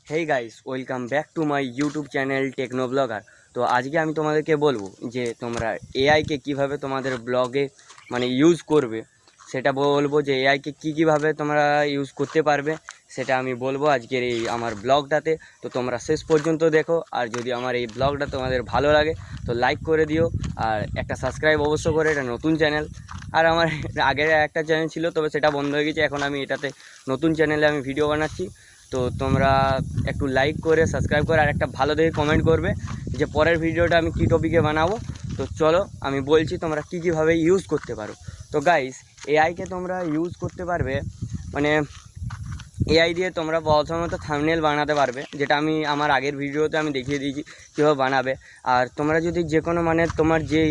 Hey guys, welcome back to my YouTube channel Techno Blogger. তো আজকে আমি তোমাদেরকে বলবো যে তোমরা এআইকে কিভাবে তোমাদের ব্লগে ইউজ করবে, সেটা বলবো যে এআইকে কীভাবে তোমরা ইউজ করতে পারবে সেটা আমি বলবো আজকের এই আমার ব্লগটাতে। তো তোমরা শেষ পর্যন্ত দেখো, আর যদি আমার এই ব্লগটা তোমাদের ভালো লাগে তো লাইক করে দিও, আর একটা সাবস্ক্রাইব অবশ্য করে, এটা নতুন চ্যানেল। আর আমার আগের একটা চ্যানেল ছিল, তবে সেটা বন্ধ হয়ে গেছে। এখন আমি এটাতে নতুন চ্যানেলে আমি ভিডিও বানাচ্ছি। তো তোমরা একটু লাইক করে সাবস্ক্রাইব করে আর একটা ভালো দেখে কমেন্ট করবে যে পরের ভিডিওটা আমি কী টপিকে বানাবো। তো চলো আমি বলছি তোমরা কীভাবে ইউজ করতে পারো। তো গাইস, এআইকে তোমরা ইউজ করতে পারবে, এআই দিয়ে তোমরা প্রথমত থাম্বনেল বানাতে পারবে, যেটা আমি আমার আগের ভিডিওতে আমি দেখিয়ে দিয়েছি কীভাবে বানাবে। আর তোমরা যদি যে কোনো তোমার যে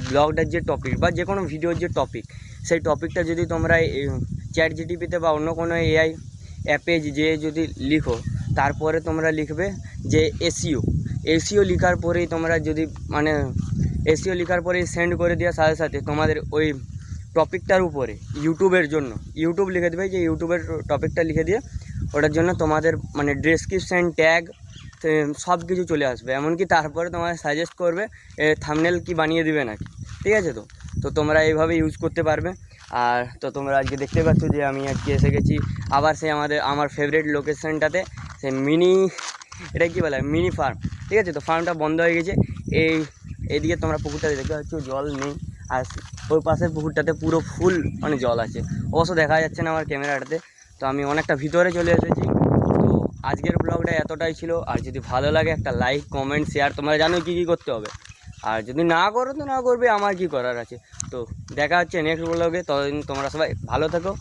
ব্লগটার যে টপিক বা যে কোনো ভিডিওর যে টপিক, সেই টপিকটা যদি তোমরা চ্যাট জিটিপিতে বা অন্য কোনো এআই অ্যাপে যদি লিখো, তারপরে তোমরা লিখবে যে এসিও লেখার পরেই তোমরা যদি এসিও লেখার পরেই সেন্ড করে দেওয়ার সাথে সাথে তোমাদের ওই টপিকটার উপরে ইউটিউবের জন্য ইউটিউব লিখে দেবে, যে ইউটিউবের টপিকটা লিখে দিয়ে ওটার জন্য তোমাদের ডেসক্রিপশান ট্যাগ সব কিছু চলে আসবে। এমনকি তারপরে তোমাদের সাজেস্ট করবে থাম্বনেল কি বানিয়ে দিবে নাকি। ঠিক আছে? তো তোমরা এইভাবে ইউজ করতে পারবে। আর তো তোমরা আজকে দেখতে পাচ্ছ যে আমি আজকে এসে গেছি আবার সেই আমার ফেভারিট লোকেশানটাতে, সেই এটা কী বলে মিনি ফার্ম। ঠিক আছে? তো ফার্মটা বন্ধ হয়ে গেছে। এইদিকে তোমরা পুকুরটাতে দেখতে পাচ্ছ জল নেই, আর ওই পাশের পুকুরটাতে পুরো ফুল জল আছে। অবশ্য দেখা যাচ্ছে না আমার ক্যামেরাটাতে। তো আমি অনেকটা ভিতরে চলে এসেছি। তো আজকের ব্লগটা এতটাই ছিল। আর যদি ভালো লাগে একটা লাইক, কমেন্ট, শেয়ার, তোমরা জানো কী করতে হবে। আর যদি না করো তো না করবে, আমার কি করার আছে। তো দেখা হচ্ছে নেক্সট ব্লগে। ততদিন তোমরা সবাই ভালো থেকো।